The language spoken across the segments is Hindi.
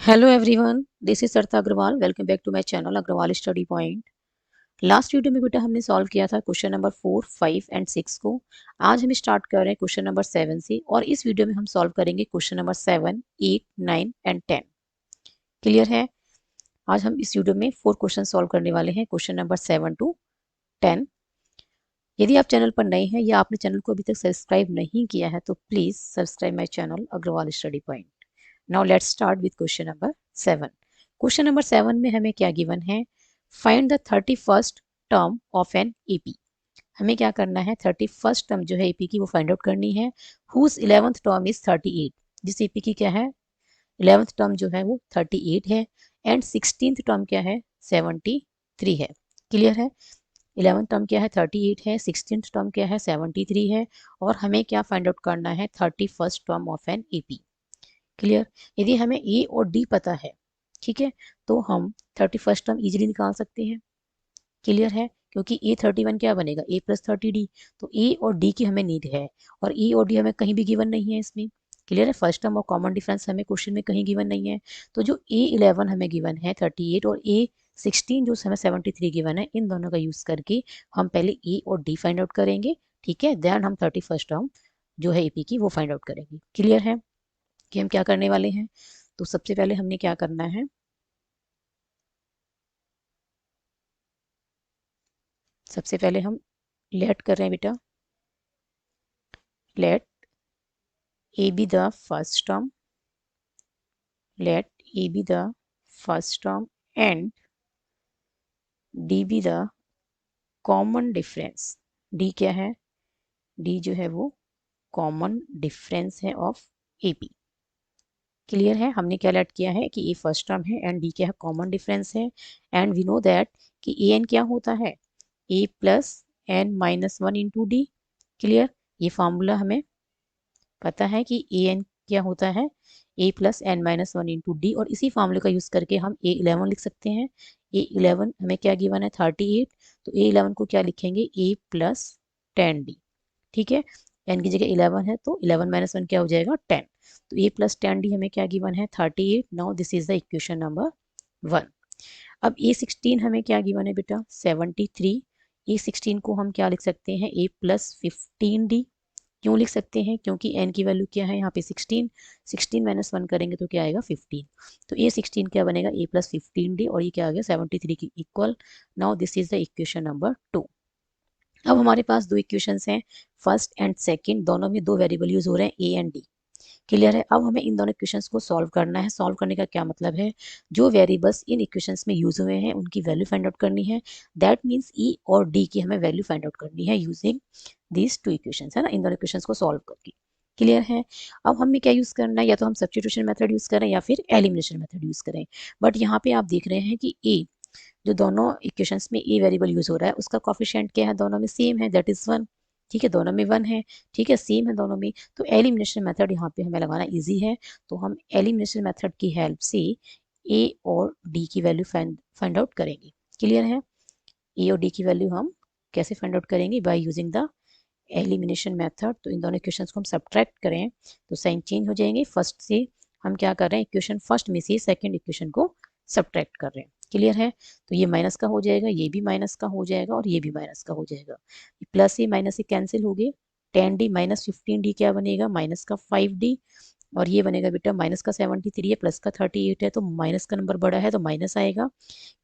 Hello everyone, this is Sarita Agrawal. Welcome back to my channel Agrawal study point. Last video में बेटा हमने सॉल्व किया था क्वेश्चन नंबर 4, 5 एंड 6 को। आज हम स्टार्ट कर रहे हैं क्वेश्चन नंबर 7 से और इस वीडियो में हम सॉल्व करेंगे क्वेश्चन नंबर 7, 8, 9 एंड 10। क्लियर है? आज हम इस वीडियो में 4 क्वेश्चन सॉल्व करने वाले हैं, क्वेश्चन नंबर 7 टू 10। यदि आप चैनल पर नए हैं या आपने चैनल को अभी तक सब्सक्राइब नहीं किया है तो please subscribe my channel Agrawal study point. Now let's start with question number 7। Question number 7 में हमें क्या गिवन है? Find the 31st term of an AP. हमें क्या करना है? 31st टर्म जो है एपी की वो फाइंड आउट करनी है। Whose 11th term is 38। जिस एपी की क्या है? 11th टर्म जो है वो 38 है एंड 16th टर्म क्या है? 73 है। क्लियर है? 11th टर्म क्या है? 38 है। 16th टर्म क्या है? 73 है। और हमें क्या फाइंड आउट करना है? 31st term of an AP. Clear? यदि हमें ए और डी पता है, ठीक है, तो हम 31st टर्म इजीली निकाल सकते हैं। क्लियर है? क्योंकि ए 31 क्या बनेगा? ए प्लस 30 डी। तो ए और डी की हमें नीड है और ए और डी हमें कहीं भी गिवन नहीं है इसमें। क्लियर है? फर्स्ट टर्म और कॉमन डिफरेंस हमें क्वेश्चन में कहीं गिवन नहीं है। तो जो ए 11 हमें गिवन है 38 और ए 16 जो हमें 73 गिवन है, इन दोनों का यूज करके हम पहले ए और डी फाइंड आउट करेंगे। ठीक है, देन हम 31st टर्म जो है एपी की वो फाइंड आउट करेंगे। क्लियर है कि हम क्या करने वाले हैं? तो सबसे पहले हमने क्या करना है? सबसे पहले हम लेट कर रहे हैं बेटा। Let A be the first term, let A be the first term and D be the common difference. D क्या है? डी जो है वो कॉमन डिफरेंस है ऑफ ए बी। क्लियर है? हमने क्या लेट किया है कि ए फर्स्ट टर्म है एंड डी क्या है? कॉमन डिफरेंस है। एंड वी नो दैट कि ए एन क्या होता है? A plus n minus one into D. Clear? ये फॉर्मूला हमें पता है कि ए एन क्या होता है? A plus n minus one into d. और इसी फॉर्मूले का यूज करके हम ए 11 लिख सकते हैं। ए 11 हमें क्या गिवन है? 38। तो ए 11 को क्या लिखेंगे? ए प्लस 10 डी। ठीक है, एन की जगह 11 है तो 11 माइनस वन क्या हो जाएगा? 10। तो ए प्लस 10 डी हमें क्या गिवन है? 38। Now this is the equation number 1। अब ए 16 हमें क्या गिवन है बेटा? 73। ए 16 को हम क्या लिख सकते हैं? ए प्लस 15 डी। क्यों लिख सकते हैं? क्योंकि एन की वैल्यू क्या है यहाँ पे? 16। 16 माइनस वन करेंगे तो क्या आएगा? 15। तो ए 16 क्या बनेगा? ए प्लस 15 डी और ये क्या आ गया? 73 की equal. Now this is the equation number 2। अब हमारे पास दो इक्वेशंस हैं, फर्स्ट एंड सेकंड, दोनों में दो वेरिएबल यूज हो रहे हैं, ए एंड डी। क्लियर है? अब हमें इन दोनों इक्वेशंस को सॉल्व करना है। सॉल्व करने का क्या मतलब है? जो वेरिएबल्स इन इक्वेशंस में यूज हुए हैं उनकी वैल्यू फाइंड आउट करनी है। दैट मीन्स ई और डी की हमें वैल्यू फाइंड आउट करनी है यूजिंग दीज टू इक्वेशंस, है ना, इन दोनों इक्वेशंस को सॉल्व करके। क्लियर है? अब हमें क्या यूज करना है? या तो हम सब्स्टिट्यूशन मेथड यूज करें या फिर एलिमिनेशन मेथड यूज करें। बट यहाँ पे आप देख रहे हैं कि ए, जो दोनों इक्वेशंस में ए वेरिएबल यूज हो रहा है उसका कोफिशिएंट क्या है? दोनों में सेम है, दैट इज 1। ठीक है, दोनों में 1 है। ठीक है, सेम है दोनों में। तो एलिमिनेशन मेथड यहाँ पे हमें लगाना इजी है। तो हम एलिमिनेशन मेथड की हेल्प से ए और डी की वैल्यू फाइंड आउट करेंगे। क्लियर है? ए और डी की वैल्यू हम कैसे फाइंड आउट करेंगे? By using the elimination method. तो इन दोनों इक्वेशंस को हम सब्ट्रैक्ट करें तो साइन चेंज हो जाएंगे। फर्स्ट से हम क्या कर रहे हैं? इक्वेशन फर्स्ट में से सेकंड इक्वेशन को सब्ट्रैक्ट कर रहे हैं। क्लियर है? तो ये माइनस का हो जाएगा, ये भी माइनस का हो जाएगा और ये भी माइनस का हो जाएगा। प्लस से माइनस से कैंसिल हो गए। 10 डी माइनस 15 डी क्या बनेगा? माइनस का 5 डी। और ये बनेगा बेटा माइनस का 73 है, प्लस का 38 है, तो माइनस का नंबर बड़ा है तो माइनस आएगा।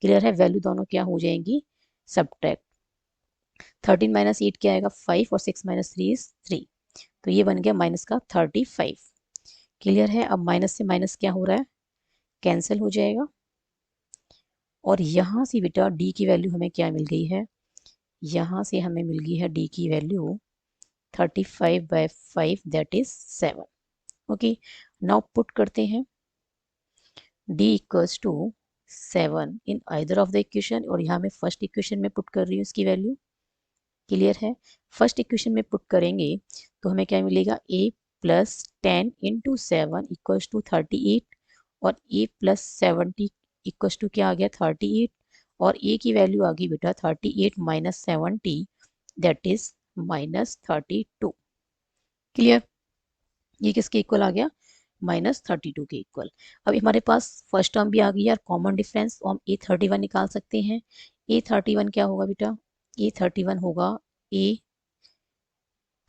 क्लियर है? वैल्यू दोनों क्या हो जाएंगी? सब्ट्रैक्ट। 13 माइनस 8 क्या आएगा? 5 और 6 माइनस 3 इज 3। तो ये बन गया माइनस का 35। क्लियर है? अब माइनस से माइनस क्या हो रहा है? कैंसिल हो जाएगा। और यहाँ से बेटा डी की वैल्यू हमें क्या मिल गई है? यहाँ से हमें मिल गई है डी की value 35/5, that is 7। Okay, now put करते हैं D equals to 7 in either of the equation. और यहाँ मैं फर्स्ट इक्वेशन में पुट कर रही हूँ इसकी वैल्यू। क्लियर है? फर्स्ट इक्वेशन में पुट करेंगे तो हमें क्या मिलेगा? ए प्लस 10 इंटू 7 इक्वल्स टू 38। और ए प्लस 70 इक्वल्स टू क्या आ गया? 38। और ए की वैल्यू आ गई बेटा 38 minus 70, that is minus 32। Clear? ये किसके इक्वल आ गया? -32 के इक्वल। अब हमारे पास फर्स्ट टर्म भी आ गई है और कॉमन डिफरेंस, तो हम A31 निकाल सकते हैं। A31 क्या होगा बेटा? A31 होगा A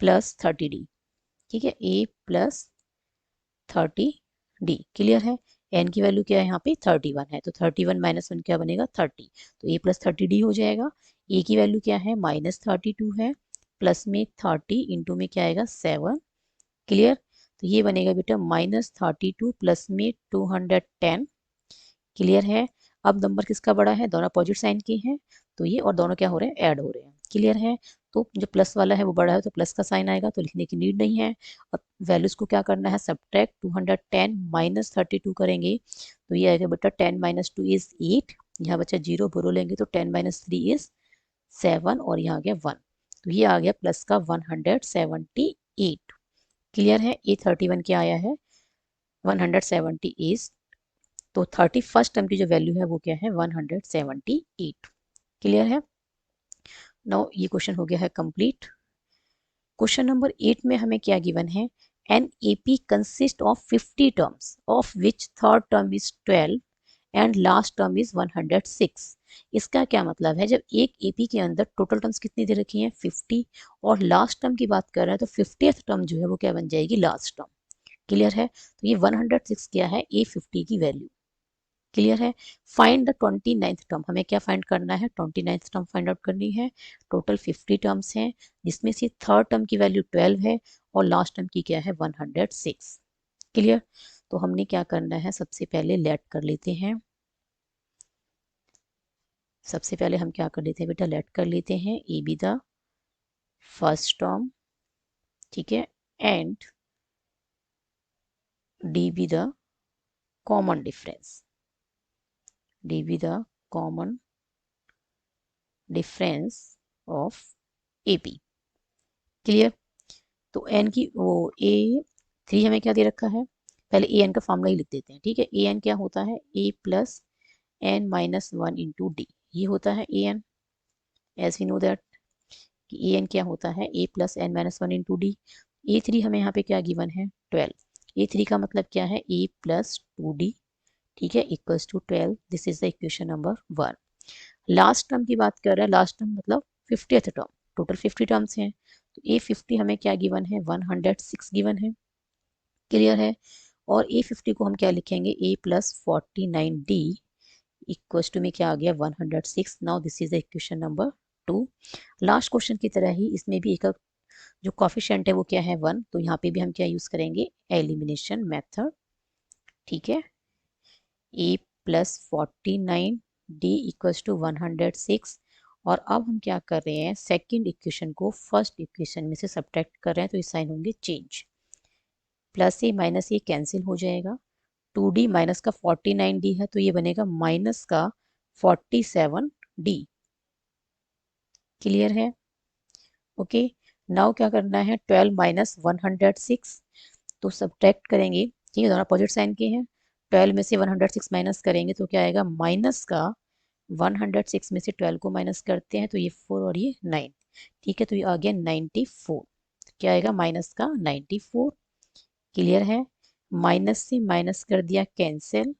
प्लस 30D। ठीक है, A प्लस 30D। क्लियर है? एन की वैल्यू क्या है यहाँ पे? 31 है, तो 31 माइनस 1 क्या बनेगा? 30। तो A प्लस 30D हो जाएगा। A की वैल्यू क्या है? -32 है, प्लस में 30 इंटू में क्या आएगा? 7। क्लियर? तो ये बनेगा बेटा -32 प्लस में 210। क्लियर है? अब नंबर किसका बड़ा है? दोनों अपोजिट साइन के हैं, तो ये और दोनों क्या हो रहे हैं? ऐड हो रहे हैं। क्लियर है? तो जो प्लस वाला है वो बड़ा है, तो प्लस का साइन आएगा, तो लिखने की नीड नहीं है। अब वैल्यूज को क्या करना है? सब्ट्रैक्ट 210 -32 करेंगे, तो ये आएगा बेटा 10 - 2 इज 8। यहाँ बच्चा 0 बोलेंगे तो 10 - 3 इज 7, और यहाँ आ गया 1, तो ये आ गया प्लस का 178। क्लियर है? A31 क्या आया है? 178। तो 31st टर्म की जो वैल्यू है वो क्या है? 178। क्लियर है? नाउ ये क्वेश्चन हो गया है कंप्लीट। क्वेश्चन नंबर 8 में हमें क्या गिवन है? An AP consist of 50 terms of which third term is 12 and last term is 106। इसका क्या मतलब है? जब एक एपी के अंदर टोटल टर्म्स कितनी दे रखी हैं? 50, और लास्ट टर्म की बात कर रहे हैं, तो 50th टर्म जो है वो क्या बन जाएगी? Last term. क्लियर है? तो ये 106 क्या है? A50 की वैल्यू। क्लियर है? Find the 29th term. हमें क्या फाइंड करना है? 29th टर्म फाइंड आउट करनी है। टोटल 50 टर्म्स हैं, जिसमें से थर्ड टर्म की वैल्यू 12 है और लास्ट टर्म की क्या है? 106। क्लियर? तो हमने क्या करना है? सबसे पहले लेट कर लेते हैं। सबसे पहले हम क्या कर लेते हैं बेटा? लेट कर लेते हैं ए बी द फर्स्ट टर्म, ठीक है, and D be the common difference. D be the common difference of A P. Clear? तो एन की वो A3 हमें क्या दे रखा है? पहले ए एन का फॉर्मूला ही लिख देते हैं। ठीक है, ए एन क्या होता है? A plus n minus 1 into d, ये होता है a n. As we know that कि ए एन क्या होता है? A plus n minus 1 into d. A3 हमें यहाँ पे क्या गिवन है? 12। A3 का मतलब क्या है? A प्लस 2D, ठीक है, equals to 12। This is the equation number 1। Last term की बात कर रहे हैं, लास्ट टर्म मतलब 50th टर्म। टोटल 50 टर्म्स हैं, तो A50 हमें क्या गिवन है? 106 गिवन है। क्लियर है? और A50 को हम क्या लिखेंगे? A plus 49D equals to में क्या आ गया? 106। Now this is the equation number 2। Last question की तरह ही इसमें भी एक जो कॉफिशिएंट है वो क्या है? 1। तो यहाँ पे भी हम क्या यूज करेंगे? Elimination method. ठीक है, A plus 49D equals to 106। और अब हम क्या कर रहे हैं? सेकेंड इक्वेशन को फर्स्ट इक्वेशन में से सब्ट्रैक्ट कर रहे हैं, तो ये साइन होंगे चेंज। प्लस ए माइनस ए कैंसिल हो जाएगा। 2D माइनस का 49D है, तो ये बनेगा माइनस का 47D। क्लियर है? ओके, नाउ क्या करना है? 12 माइनस 106, तो सब्ट्रैक्ट करेंगे। ठीक है, दोनों अपोजिट साइन के हैं। 12 में से 106 माइनस करेंगे तो क्या आएगा? माइनस का 106 में से 12 को माइनस करते हैं, तो ये 4 और ये 9। ठीक है, तो ये आ गया 94। क्या आएगा? माइनस का 94। क्लियर है? माइनस से माइनस कर दिया कैंसिल,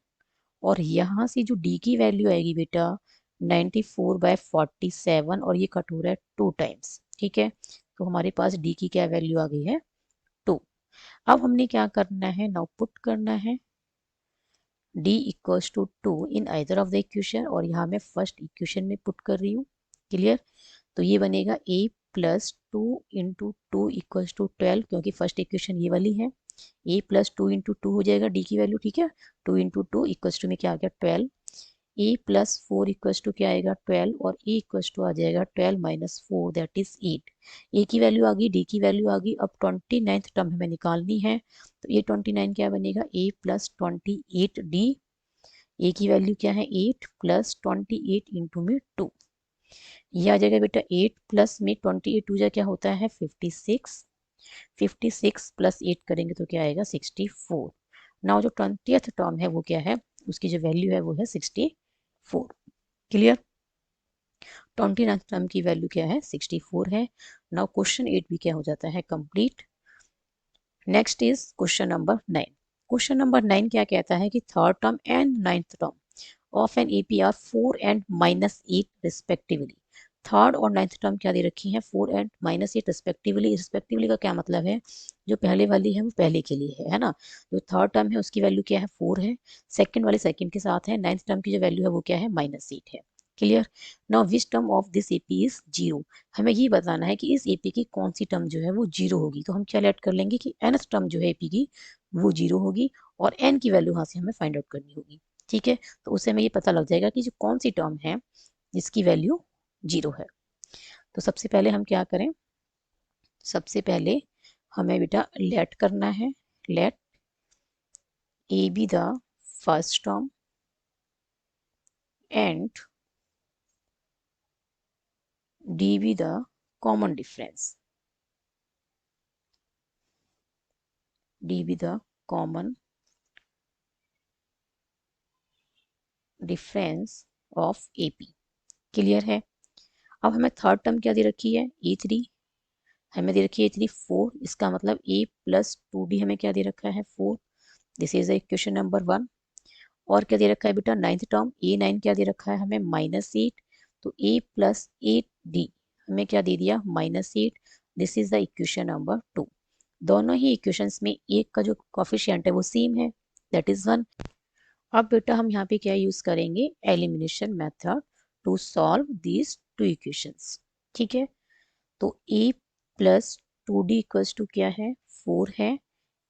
और यहाँ से जो डी की वैल्यू आएगी बेटा 94/47, और ये कट हो रहा है 2 टाइम्स। ठीक है, तो हमारे पास डी की क्या वैल्यू आ गई है? 2। अब हमने क्या करना है? नाउ पुट करना है d equals to 2 in either of the equation, और यहाँ मैं फर्स्ट इक्वेशन में पुट कर रही हूँ। क्लियर? तो ये बनेगा a plus 2 into 2 equals to 12, क्योंकि फर्स्ट इक्वेशन ये वाली है। a प्लस 2 इंटू 2 हो जाएगा d की वैल्यू। ठीक है, 2 इंटू 2 इक्वल्स टू में क्या आ गया? 12। a प्लस 4 इक्वल्स टू क्या आएगा? 12, और a इक्वल्स टू आ जाएगा 12 माइनस 4, दैट इज 8। a की वैल्यू आ गई, d की वैल्यू आ गई। अब 29th टर्म हमें निकालनी है, तो ये 29 क्या बनेगा? a plus 28d। a की वैल्यू क्या है? 8 प्लस 28 इंटू में 2, ये आ जाएगा बेटा 8 प्लस में 28 टू जा क्या होता है? 56। 56 प्लस 8 करेंगे तो क्या आएगा? 64। नाउ जो 20th टर्म है वो क्या है? उसकी जो वैल्यू है वो है 64। क्लियर? 29th टर्म की वैल्यू क्या है? 64 है। नाउ क्वेश्चन 8 भी क्या हो जाता है? Complete. Next is question number 9। Question number 9 क्या कहता है कि third term and ninth term of an AP are 4 एंड -8 रिस्पेक्टिवली। थर्ड और नाइन्थ टर्म क्या दे रखी है, 4 एंड -8 रिस्पेक्टिवली। रिस्पेक्टिवली का क्या मतलब है, जो पहले वाली है वो पहले के लिए है ना। जो थर्ड टर्म है उसकी वैल्यू क्या है, 4 है। सेकंड वाले सेकंड के साथ है। नाइन्थ टर्म की जो वैल्यू है वो क्या है, -8 है। Clear. Now which term of this AP is 0। हमें ये बताना है कि इस एपी की कौन सी टर्म जो है वो 0 होगी। तो हम क्या लेट कर लेंगे कि nth टर्म जो है एपी की वो 0 होगी और n की वैल्यू यहाँ से हमें फाइंड आउट करनी होगी। ठीक है, तो उससे हमें ये पता लग जाएगा कि जो कौन सी टर्म है जिसकी वैल्यू 0 है। तो सबसे पहले हम क्या करें, सबसे पहले हमें बेटा लेट करना है। Let A be the first term and D be the common difference. D be the common difference of AP. Clear है। अब हमें थर्ड टर्म क्या दे रखी है, E3। हमें दे रखी है E3 4। इसका मतलब A प्लस 2D हमें क्या दे रखा है, 4। This is equation number 1। और क्या दे रखा है बेटा, नाइन्थ टर्म A9 क्या दे रखा है हमें, -8। तो A प्लस 8D हमें क्या दे दिया, -8। This is the equation number 2। दोनों ही इक्वेशंस में एक का जो कोफिशिएंट है वो सेम है, दैट इज 1। अब बेटा हम यहाँ पे क्या यूज करेंगे, elimination method to solve these two equations. ठीक है, तो a plus 2d equals to क्या है, 4 है।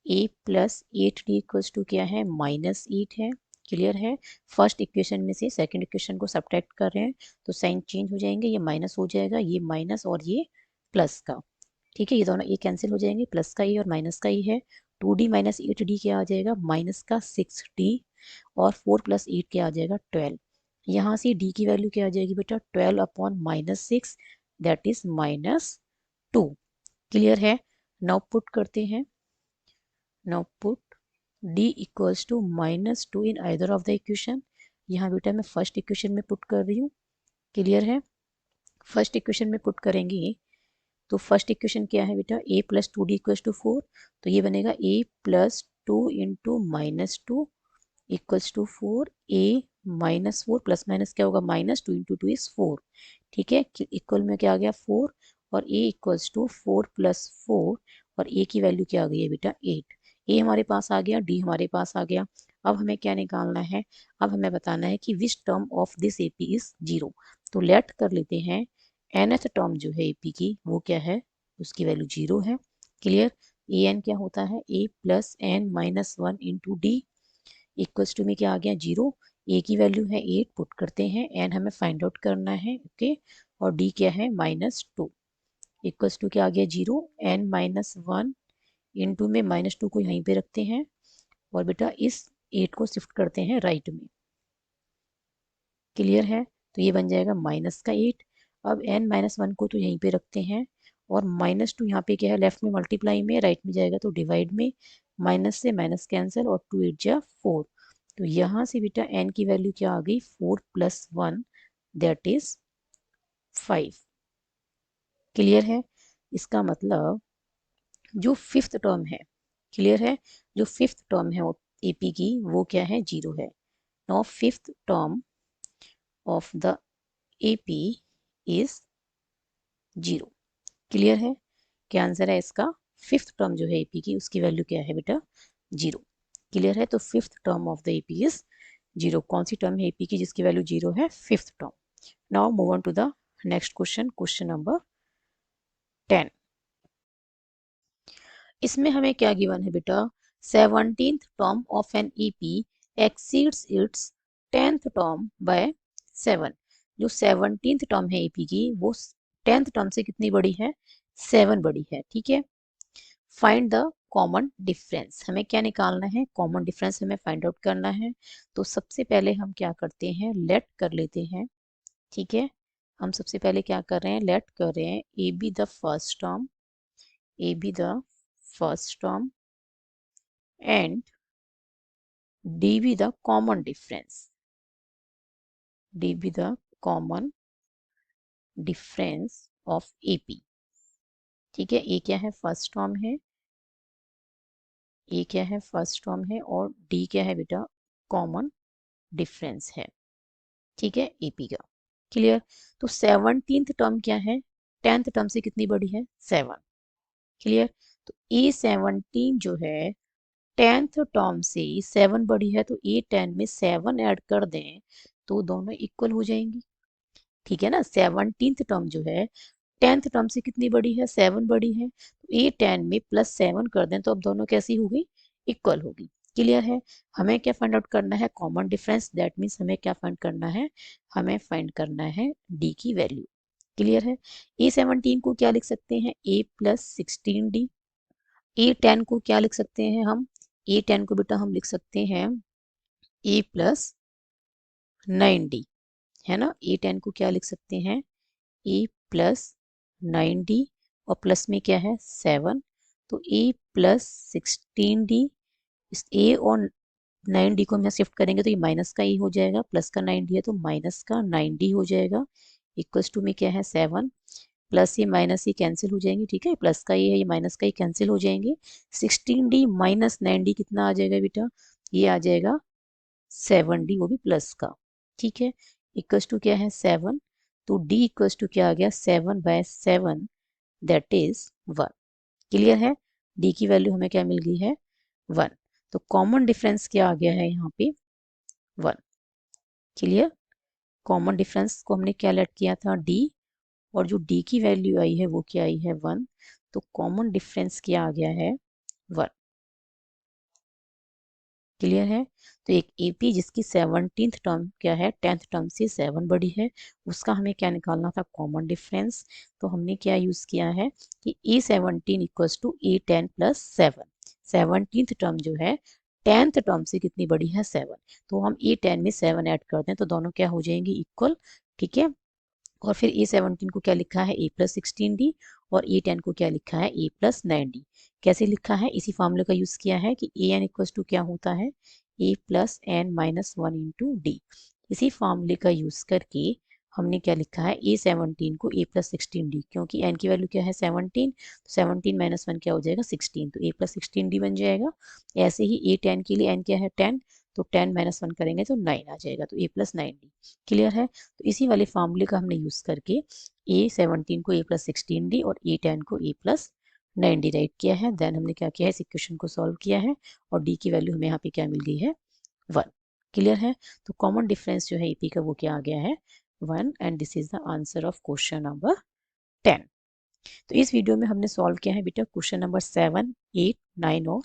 a plus 8d equals to क्या है, -8 है। क्लियर है। फर्स्ट इक्वेशन में से सेकंड इक्वेशन को सब्ट्रैक्ट कर रहे हैं तो साइन चेंज हो जाएंगे, ये माइनस हो जाएगा, ये माइनस और ये प्लस का। ठीक है, ये दोनों ये कैंसिल हो जाएंगे, प्लस का ई और माइनस का ई है। 2d माइनस 8d क्या आ जाएगा, माइनस का 6d। और 4 प्लस 8 क्या आ जाएगा, 12। यहाँ से d की वैल्यू क्या आ जाएगी बेटा, 12 अपॉन -6, दैट इज -2। क्लियर है। नाउ पुट करते हैं। Now put d equals to -2 in either of the equation. यहाँ बेटा मैं फर्स्ट इक्वेशन में पुट कर रही हूँ। क्लियर है। फर्स्ट इक्वेशन में पुट करेंगे तो फर्स्ट इक्वेशन क्या है बेटा, a plus 2d equals to 4। तो ये बनेगा a plus 2 into -2 equals to 4। a -4 plus minus क्या होगा, -2 इंटू 2 इज 4। ठीक है, इक्वल में क्या आ गया, 4। और a इक्वल्स टू 4 प्लस 4 और a की वैल्यू क्या आ गई है बेटा, 8। a हमारे पास आ गया, d हमारे पास आ गया। अब हमें क्या निकालना है, अब हमें बताना है कि which term of this AP is 0। तो लेट कर लेते हैं nth टर्म जो है एपी की वो क्या है, उसकी वैल्यू 0 है। क्लियर। ए एन क्या होता है, a plus n minus 1 into D equals to में क्या आ गया, 0। ए की वैल्यू है 8, पुट करते हैं। एन हमें फाइंड आउट करना है, ओके। और डी क्या है, -2 इक्वल्स टू क्या आ गया, 0। n -1 इंटू में -2 को यहीं पे रखते हैं और बेटा इस 8 को शिफ्ट करते हैं राइट में। क्लियर है। तो ये बन जाएगा -8। अब n-1 को तो यहीं पे रखते हैं और -2 यहाँ पे क्या है, लेफ्ट में मल्टीप्लाई में, राइट में जाएगा तो डिवाइड में। माइनस से माइनस कैंसिल और 2 8 जा 4। तो यहाँ से बेटा n की वैल्यू क्या आ गई, 4 + 1 दैट इज 5। क्लियर है। इसका मतलब जो फिफ्थ टर्म है, क्लियर है, जो फिफ्थ टर्म है एपी की वो क्या है, 0 है। Now fifth term of the AP is 0। Clear है। क्या आंसर है इसका, फिफ्थ टर्म जो है एपी की उसकी वैल्यू क्या है बेटा, 0। क्लियर है। तो fifth term of the AP is 0। कौन सी टर्म है एपी की जिसकी वैल्यू 0 है, fifth term. Now move on to the next question, question number 10। इसमें हमें क्या गिवन है बेटा, 17th term of an AP exceeds its 10th term by 7। जो 17th टर्म है ईपी की वो 10th टर्म से कितनी बड़ी है, 7 बड़ी है। ठीक है। Find the common difference. हमें क्या निकालना है, कॉमन डिफरेंस हमें फाइंड आउट करना है। तो सबसे पहले हम क्या करते हैं, लेट कर लेते हैं। ठीक है, हम सबसे पहले क्या कर रहे हैं, लेट कर रहे हैं ए be the first term, A be the first term and d be the common difference, d be the common difference of AP। ठीक है, ए क्या है, फर्स्ट टर्म है, ए क्या है, फर्स्ट टर्म है, और डी क्या है बेटा, कॉमन डिफरेंस है। ठीक है, एपी का। क्लियर। तो 17th टर्म क्या है, 10th टर्म से कितनी बड़ी है, 7। क्लियर। तो A17 जो है 10th टर्म से 7 बड़ी है, तो A10 में 7 ऐड कर दें तो दोनों इक्वल हो जाएंगी। ठीक है ना, 17th टर्म जो है 10th टर्म से कितनी बड़ी है, 7 बड़ी है, तो A10 में +7 कर दें तो अब दोनों कैसी होगी, इक्वल होगी। क्लियर है। हमें क्या फाइंड आउट करना है, कॉमन डिफरेंस। दैट मीन्स हमें क्या फाइंड करना है, हमें फाइंड करना है डी की वैल्यू। क्लियर है। A17 को क्या लिख सकते हैं, A+16D। A10 को क्या लिख सकते हैं हम, A10 को बेटा हम लिख सकते हैं A+9D, है ना। A10 को क्या लिख सकते हैं, A+9D, और प्लस में क्या है 7, तो A+16D। इस A और 9D को हम यहाँ शिफ्ट करेंगे तो ये माइनस का E हो जाएगा, प्लस का 9D है तो माइनस का 9D हो जाएगा। इक्वल्स टू में क्या है 7, प्लस ये माइनस ये कैंसिल हो जाएंगे। ठीक है, प्लस का ये है, ये माइनस का ये कैंसिल हो जाएंगे। 16D माइनस 9D कितना आ जाएगा बेटा, ये आ जाएगा 7D, वो भी प्लस का। ठीक है, इक्वल्स टू क्या है 7, तो D इक्वल्स टू क्या आ गया, 7/7, दैट इज 1। क्लियर है। D की वैल्यू हमें क्या मिल गई है, 1। तो कॉमन डिफरेंस क्या आ गया है यहाँ पे, 1। क्लियर। कॉमन डिफरेंस को हमने क्या लेट किया था, D, और जो D की वैल्यू आई है वो क्या आई है, 1। तो कॉमन डिफरेंस क्या आ गया है, 1। क्लियर है। तो एक एपी जिसकी 17th टर्म क्या है, 10th टर्म से 7 बड़ी है, उसका हमें क्या निकालना था, कॉमन डिफरेंस। तो हमने क्या यूज किया है कि A17 equals to A10 + 7। 17th term जो है 10th टर्म से कितनी बड़ी है, 7, तो हम A10 में 7 ऐड कर दें तो दोनों क्या हो जाएंगी, इक्वल। ठीक है। और फिर A17 को क्या लिखा है, A+16D, और A10 को क्या लिखा है, A+9D। कैसे लिखा है, इसी फॉर्मूले का यूज किया है कि an इक्वल्स टू क्या होता है, A+n-1 इंटू डी। इसी फॉर्मूले का यूज करके हमने क्या लिखा है, A17 को A+16D, क्योंकि n की वैल्यू क्या है 17, तो 17 - 1 क्या हो जाएगा 16, तो A+16D बन जाएगा। ऐसे ही A10 के लिए n क्या है 10, तो 10 - 1 करेंगे तो 9 आ जाएगा, तो A+9D। क्लियर है। तो इसी वाले फॉर्मूले का हमने यूज करके A17 को A+16D और A10 को A+9D राइट किया है। देन हमने क्या किया है, इस इक्वेशन को सॉल्व किया है और D की वैल्यू हमें यहाँ पे क्या मिल गई है, 1। क्लियर है। तो कॉमन डिफरेंस जो है AP का वो क्या आ गया है, 1, and this is the answer of question number 10। तो इस वीडियो में हमने सॉल्व किया है बेटा क्वेश्चन नंबर 7, 8, 9 और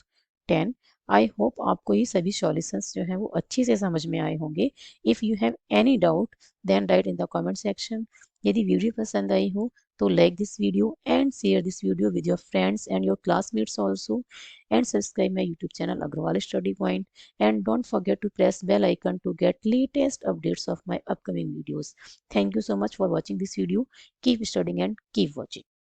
10। आई होप आपको ये सभी सॉल्यूशंस जो है वो अच्छे से समझ में आए होंगे। If you have any doubt then write in the comment section. यदि वीडियो पसंद आई हो तो like this video and share this video with your friends and your classmates also, and subscribe my YouTube channel Agrawal study point, and don't forget to press bell icon to get latest updates of my upcoming videos. Thank you so much for watching this video. Keep studying and keep watching.